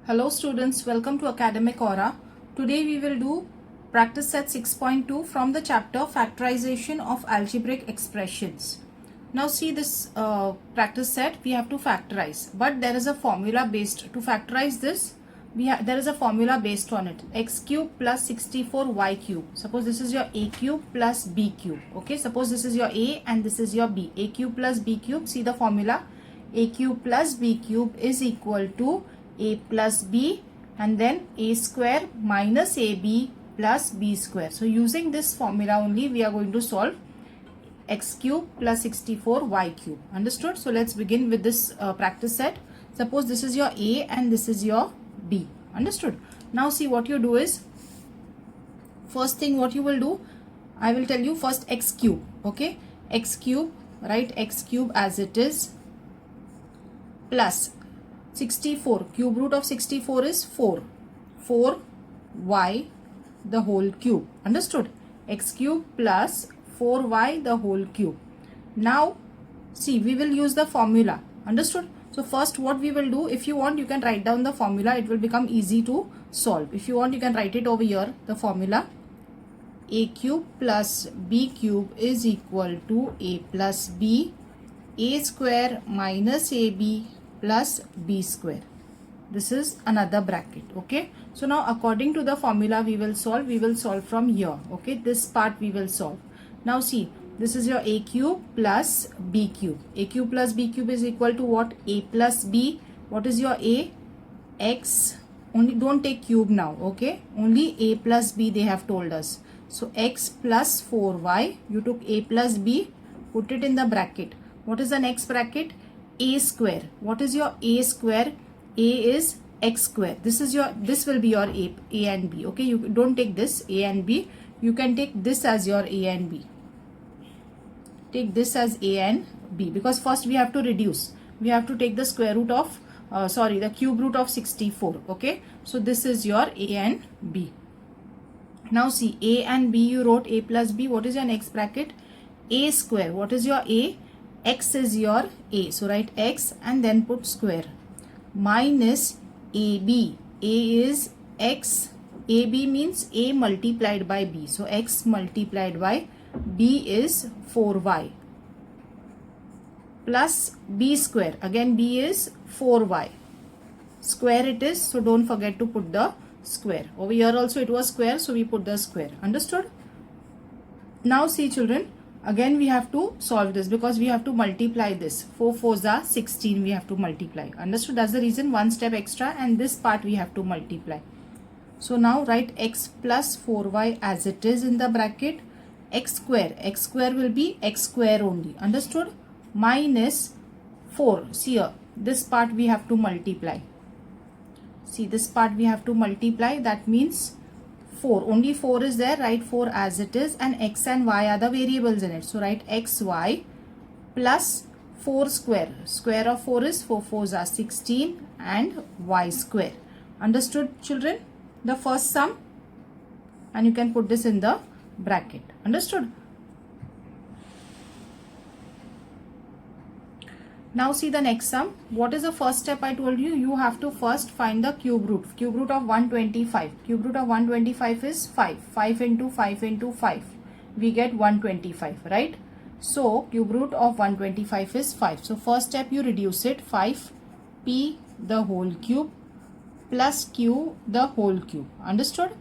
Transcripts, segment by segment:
Hello students, welcome to Academic Aura. Today we will do practice set 6.2 from the chapter Factorization of Algebraic Expressions. Now see this practice set, we have to factorize, but there is a formula based to factorize this. There is a formula based on it, x cube plus 64y cube. Suppose this is your a cube plus b cube. Okay, suppose this is your a and this is your b. A cube plus b cube, see the formula, a cube plus b cube is equal to a plus b and then a square minus ab plus b square. So using this formula only we are going to solve x cube plus 64y cube. Understood? So let's begin with this practice set. Suppose this is your a and this is your b. Understood? Now see what you do is, first thing what you will do, I will tell you first x cube. Okay, x cube, write x cube as it is, plus 64, cube root of 64 is 4 y the whole cube. Understood? X cube plus 4y the whole cube. Now see, we will use the formula. Understood? So first what we will do, if you want you can write down the formula, it will become easy to solve. If you want you can write it over here, the formula, a cube plus b cube is equal to a plus b, a square minus ab plus b square. This is another bracket. Okay, so now according to the formula we will solve from here. Okay, this part we will solve. Now see, this is your a cube plus b cube. A cube plus b cube is equal to what? A plus b. What is your a? X. Only don't take cube now. Okay, only a plus b they have told us. So x plus 4y, you took a plus b, put it in the bracket. What is the next bracket? A square. What is your a square? A is x square. This will be your a and b. Okay, you don't take this a and b, you can take this as your a and b. Take this as a and b, because first we have to reduce, we have to take the square root of the cube root of 64. Okay, so this is your a and b. Now see, a and b you wrote, a plus b. What is your next bracket? A square. What is your a? X is your a, so write x and then put square, minus ab. A is x, ab means a multiplied by b, so x multiplied by b is 4y, plus b square. Again b is 4y, square it is, so don't forget to put the square. Over here also it was square, so we put the square. Understood? Now see children, again we have to solve this because we have to multiply this. 4 4s are 16, we have to multiply. Understood? That's the reason, one step extra, and this part we have to multiply. So now write x plus 4y as it is in the bracket. X square will be x square only. Understood? Minus 4. See here, this part we have to multiply. See, this part we have to multiply, that means 4, only 4 is there, write 4 as it is, and x and y are the variables in it, so write xy plus 4 square. Square of 4 is 4 4s are 16 and y square. Understood children? The first sum, and you can put this in the bracket. Understood? Now see the next sum. What is the first step I told you? You have to first find the cube root. Cube root of 125. Cube root of 125 is 5. 5 into 5 into 5. We get 125, right? So cube root of 125 is 5. So first step you reduce it. 5p the whole cube plus q the whole cube. Understood?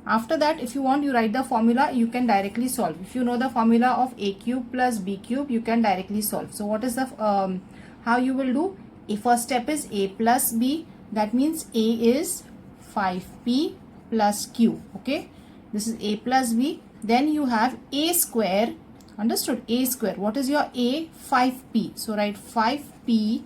After that, if you want, you write the formula, you can directly solve. If you know the formula of a cube plus b cube, you can directly solve. So what is the how you will do? A first step is a plus b, that means a is 5p plus q. Okay, this is a plus b. Then you have a square. Understood? A square. What is your a? 5p. So write 5p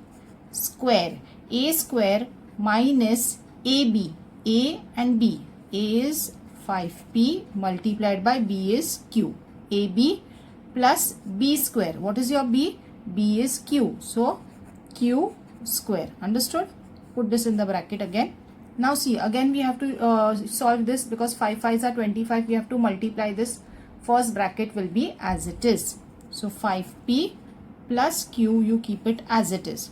square. A square minus ab. A and b. A is 5p multiplied by b is q. ab plus b square. What is your b? B is q. So q square. Understood? Put this in the bracket again. Now see, again we have to solve this because 5 5s are 25. We have to multiply this. First bracket will be as it is. So 5p plus q, you keep it as it is.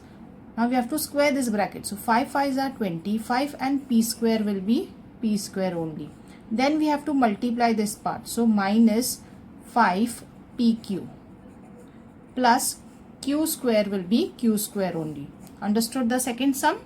Now we have to square this bracket. So 5 5s are 25 and p square will be p square only. Then we have to multiply this part. So minus 5 pq plus q square will be q square only. Understood the second sum?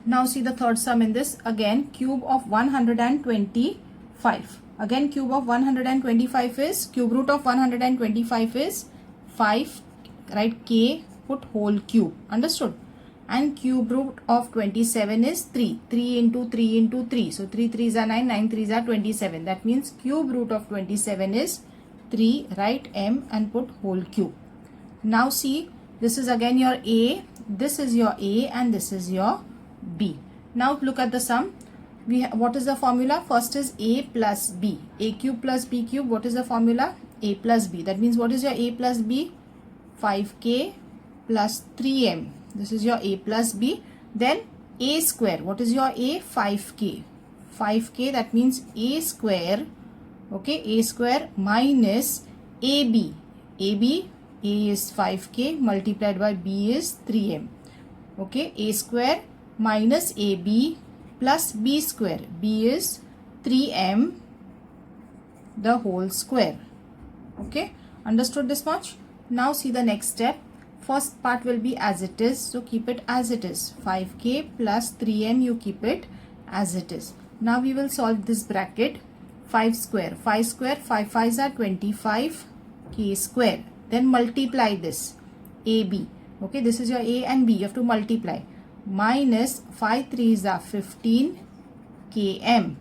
Now see the third sum in this. Again cube of 125. Again cube of 125 is, cube root of 125 is 5, right, k, put whole cube. Understood? And cube root of 27 is 3. 3 into 3 into 3. So 3 3s are 9, 9 3s are 27. That means cube root of 27 is 3, write m and put whole cube. Now see, this is again your a, this is your a and this is your b. Now look at the sum. What is the formula? First is a plus b. A cube plus b cube. What is the formula? A plus b. That means what is your a plus b? 5k plus 3m. This is your a plus b. Then a square. What is your a? 5k. 5k, that means a square. Okay, a square minus ab. ab, a is 5k multiplied by b is 3m. Okay, a square minus ab plus b square. b is 3m the whole square. Okay, understood this much? Now see the next step. First part will be as it is, so keep it as it is. 5k plus 3m, you keep it as it is. Now we will solve this bracket. 5 square, 5 square, 5 5s are 25 k square. Then multiply this ab. Okay, this is your a and b, you have to multiply. Minus 5 3s are 15 km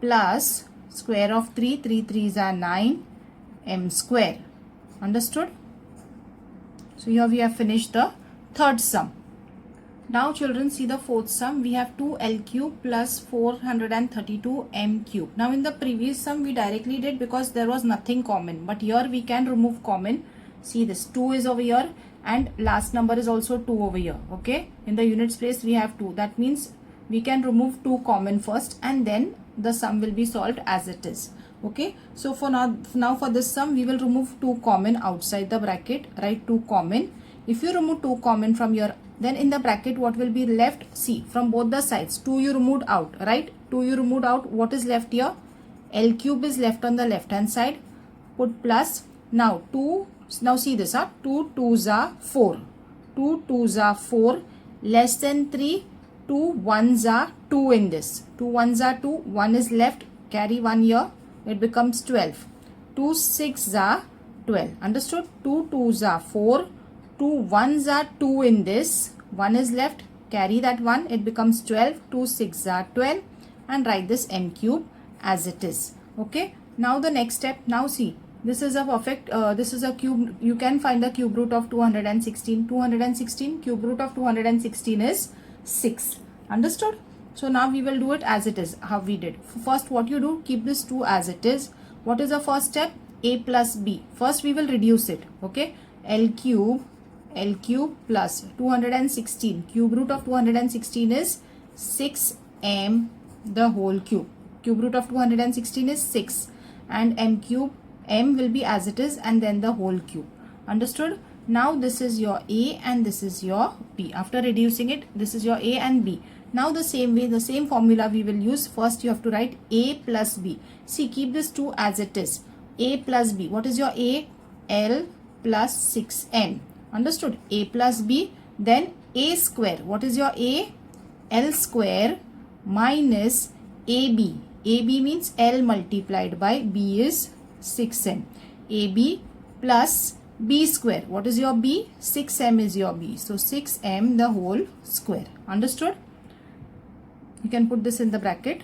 plus square of 3, 3 3s are 9 m square. Understood? So here we have finished the third sum. Now children, see the fourth sum. We have 2l cube plus 432 m cube. Now in the previous sum we directly did because there was nothing common, but here we can remove common. See this 2 is over here and last number is also 2 over here. Okay, in the units place we have 2. That means we can remove 2 common first and then the sum will be solved as it is. Okay, so for now for this sum we will remove 2 common outside the bracket. Write 2 common. If you remove 2 common from your, then in the bracket what will be left? See, from both the sides 2 you removed out, right? 2 you removed out. What is left here? L cube is left on the left hand side. Put plus. Now 2. Now see this, 2 2s are 4. 2 2s are 4 less than 3. 2 1s are 2 in this. 2 1s are 2. 1 is left. Carry 1 here. It becomes 12. 2 6s are 12. Understood? 2 2s are 4. 2 1s are 2 in this. 1 is left. Carry that 1. It becomes 12. 2 6s are 12. And write this m cube as it is. Okay. Now the next step. Now see. This is a perfect, this is a cube. You can find the cube root of 216. 216, cube root of 216 is 6. Understood? So now we will do it as it is, how we did. First what you do, keep this 2 as it is. What is the first step? A plus b. First we will reduce it. Okay. L cube plus 216. Cube root of 216 is 6m the whole cube. Cube root of 216 is 6. And m cube, m will be as it is and then the whole cube. Understood? Now this is your a and this is your b. After reducing it, this is your a and b. Now the same way, the same formula we will use. First you have to write a plus b. See, keep this 2 as it is. A plus b. What is your a? L plus 6m. Understood? A plus b. Then a square. What is your a? L square minus ab. ab means L multiplied by b is 6m. ab plus b square. What is your b? 6m is your b. So 6m the whole square. Understood? You can put this in the bracket.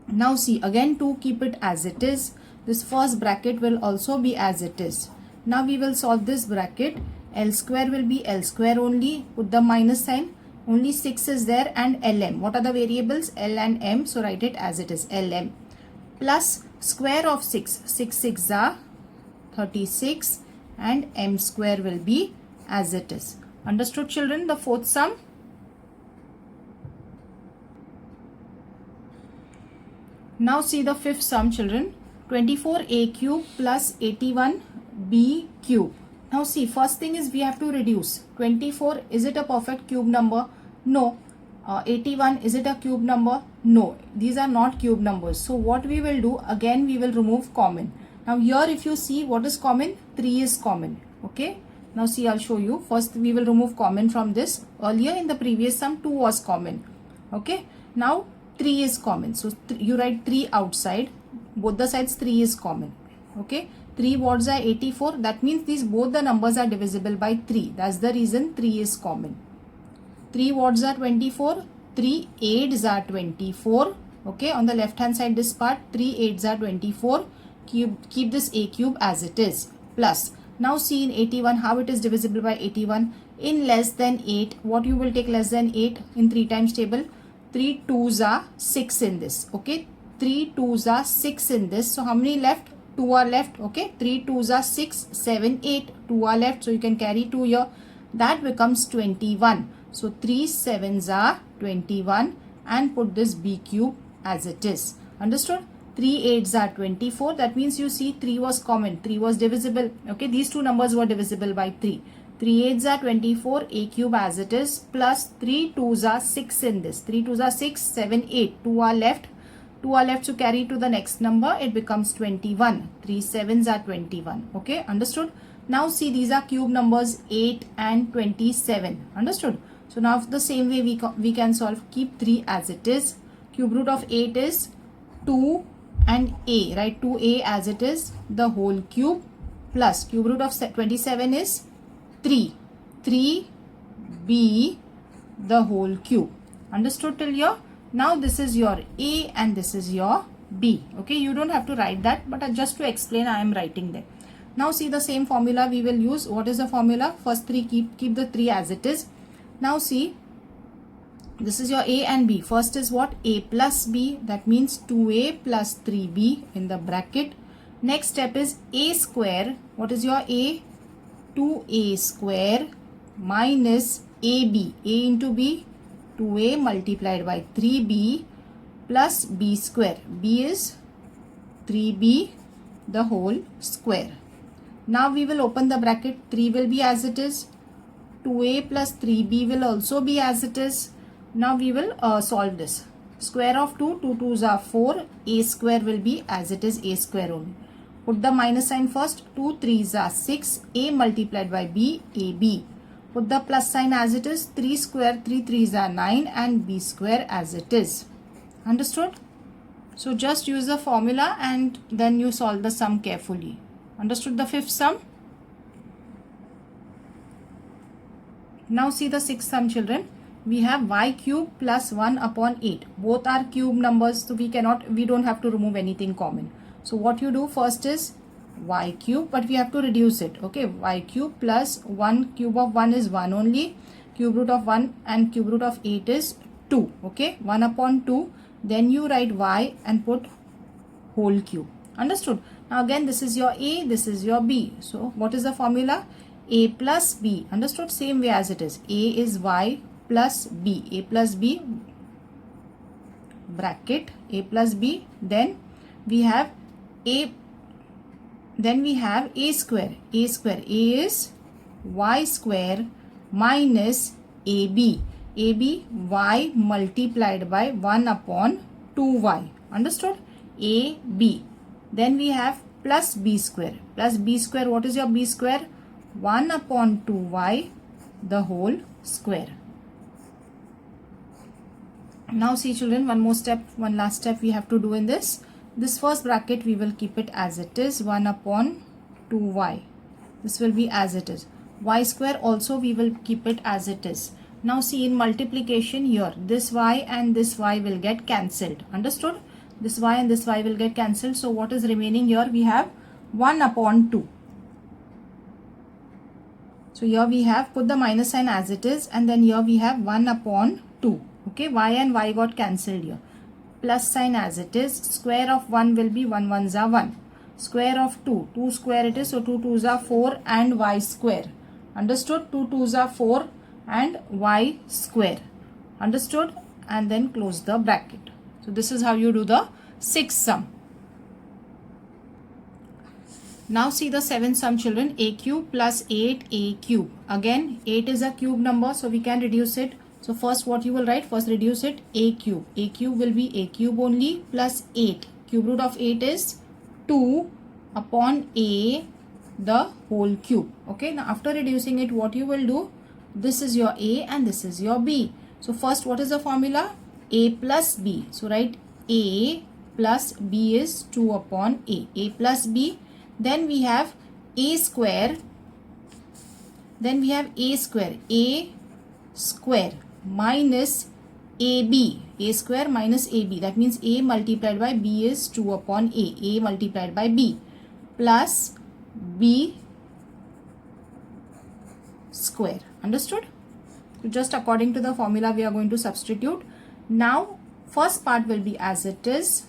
Now see, again to keep it as it is. This first bracket will also be as it is. Now we will solve this bracket. L square will be L square only. Put the minus sign. Only 6 is there and lm. What are the variables? L and m. So write it as it is. Lm plus square of 6. 6 6 are 36 and m square will be as it is. Understood children? The fourth sum. Now see the fifth sum children. 24a cube plus 81b cube. Now see, first thing is we have to reduce. 24, is it a perfect cube number? No. 81, is it a cube number? No. These are not cube numbers. So what we will do, again we will remove common. Now here if you see what is common, 3 is common. Okay. Now see, I'll show you. First we will remove common from this. Earlier in the previous sum 2 was common. Okay. Now 3 is common. So you write 3 outside. Both the sides 3 is common. Okay. 3 wards are 84. That means these both the numbers are divisible by 3. That's the reason 3 is common. 3 wards are 24. 3 8s are 24. Okay. On the left hand side this part 3 8s are 24. Keep this a cube as it is. Plus. Now see in 81 how it is divisible by 81. In less than 8, what you will take less than 8 in 3 times table? 3 2s are 6 in this. Okay. 3 2s are 6 in this. So how many left? 2 are left. Okay. 3 2s are 6, 7, 8. 2 are left. So you can carry 2 here. That becomes 21. So 3 7s are 21 and put this b cube as it is. Understood? 3 8s are 24. That means you see 3 was common. 3 was divisible. Okay. These two numbers were divisible by 3. 3 8s are 24. A cube as it is. Plus 3 2s are 6 in this. 3 2s are 6, 7, 8. 2 are left. 2 are left to carry to the next number. It becomes 21. 3 7s are 21. Okay. Understood? Now see, these are cube numbers 8 and 27. Understood? So now the same way we can solve. Keep 3 as it is. Cube root of 8 is 2 and a, right? 2a as it is, the whole cube, plus cube root of 27 is 3. 3b the whole cube. Understood till here? Now this is your a and this is your b. Okay, you don't have to write that, but just to explain I am writing there. Now see, the same formula we will use. What is the formula? First 3, keep the 3 as it is. Now see, this is your a and b. First is what? A plus b. That means 2a plus 3b in the bracket. Next step is a square. What is your a? 2a square minus ab. A into b. 2a multiplied by 3b plus b square. B is 3b the whole square. Now we will open the bracket. 3 will be as it is. 2a plus 3b will also be as it is. Now we will solve this. Square of 2, 2 2s are 4. A square will be as it is, a square only. Put the minus sign first. 2 3s are 6. A multiplied by b, ab. Put the plus sign as it is. 3 square, 3 3s are 9 and b square as it is. Understood? So just use the formula and then you solve the sum carefully. Understood the fifth sum? Now see the sixth sum, children. We have y cube plus 1 upon 8. Both are cube numbers, so we don't have to remove anything common. So what you do first is y cube, but we have to reduce it. Okay, y cube plus 1, cube of 1 is 1 only. Cube root of 1 and cube root of 8 is 2. Okay, 1 upon 2. Then you write y and put whole cube. Understood? Now again, this is your a, this is your b. So what is the formula? A plus b. Understood? Same way as it is. A is y plus b. A plus b bracket a plus b. Then we have a. Then we have a square. A square. A is y square minus ab. AB y multiplied by 1 upon 2y. Understood? A b. Then we have plus b square. Plus b square. What is your b square? 1 upon 2y the whole square. Now see, children, one more step, one last step we have to do in this. This first bracket we will keep it as it is, 1 upon 2y. This will be as it is. Y square also we will keep it as it is. Now see, in multiplication here, this y and this y will get cancelled. Understood? This y and this y will get cancelled. So what is remaining here? We have 1 upon 2. So here we have, put the minus sign as it is, and then here we have 1 upon 2. Okay, y and y got cancelled here. Plus sign as it is. Square of 1 will be 1 1s are 1. Square of 2, 2 square it is, so 2 2s are 4 and y square. Understood? 2 2s are 4 and y square. Understood? And then close the bracket. So this is how you do the sixth sum. Now see the seventh sum, children. A cube plus 8a cube. Again 8 is a cube number, so we can reduce it. So first what you will write, first reduce it, a cube. A cube will be a cube only plus 8. Cube root of 8 is 2 upon a the whole cube. Okay, now after reducing it, what you will do, this is your a and this is your b. So first what is the formula? A plus b. So write a plus b is 2 upon a. A plus b. Then we have a square. Then we have a square. A square minus ab. A square minus ab. That means a multiplied by b is 2 upon a. A multiplied by b plus b square. Understood? So just according to the formula we are going to substitute. Now first part will be as it is.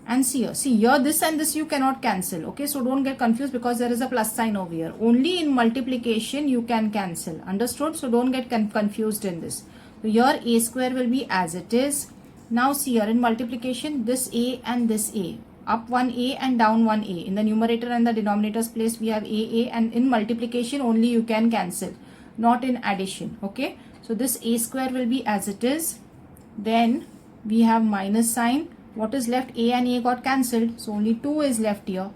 And see here this and this you cannot cancel. Okay, so don't get confused because there is a plus sign over here. Only in multiplication you can cancel. Understood? So don't get confused in this. So here a square will be as it is. Now see here in multiplication, this a and this a. Up one a and down one a. In the numerator and the denominator's place we have a, and in multiplication only you can cancel, not in addition. Okay, so this a square will be as it is. Then we have minus sign. What is left? A and a got cancelled, so only 2 is left here.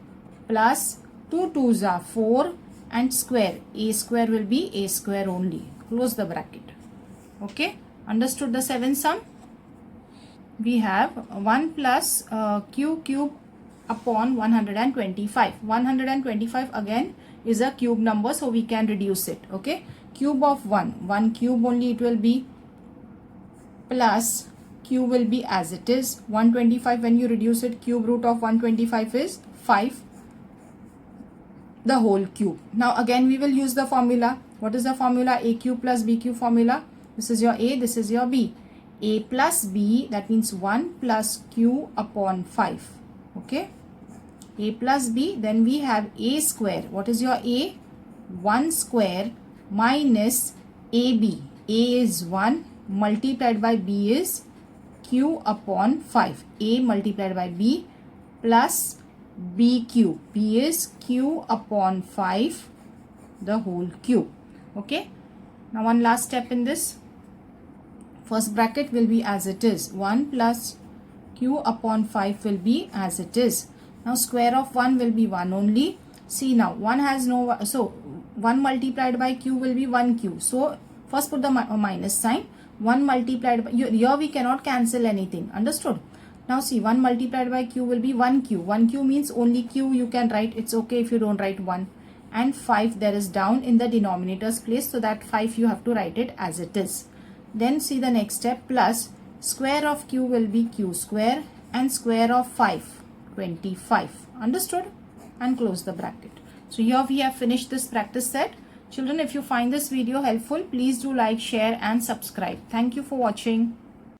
Plus 2 2s are 4 and square. A square will be a square only. Close the bracket. Okay, understood the seventh sum? We have 1 plus q cube upon 125. 125 again is a cube number, so we can reduce it. Okay, cube of 1 cube only it will be, plus q will be as it is. 125 when you reduce it, cube root of 125 is 5, the whole cube. Now again we will use the formula. What is the formula? A cube plus b cube formula. This is your a, this is your b. A plus b, that means 1 plus q upon 5. Okay, a plus b. Then we have a square. What is your a? 1 square minus ab. A is 1 multiplied by b is q upon 5. A multiplied by b plus b cube. B is q upon 5, the whole cube. Okay, now one last step in this. First bracket will be as it is. 1 plus q upon 5 will be as it is. Now square of 1 will be 1 only. See now 1 has no, so 1 multiplied by q will be 1q. So first put the minus sign. 1 multiplied by, here we cannot cancel anything. Understood? Now see 1 multiplied by q will be 1q. 1q means only q you can write. It's okay if you don't write 1. And 5 there is down in the denominator's place. So that 5 you have to write it as it is. Then see the next step, plus square of q will be q square and square of 5, 25. Understood? And close the bracket. So here we have finished this practice set. Children, if you find this video helpful, please do like, share and subscribe. Thank you for watching.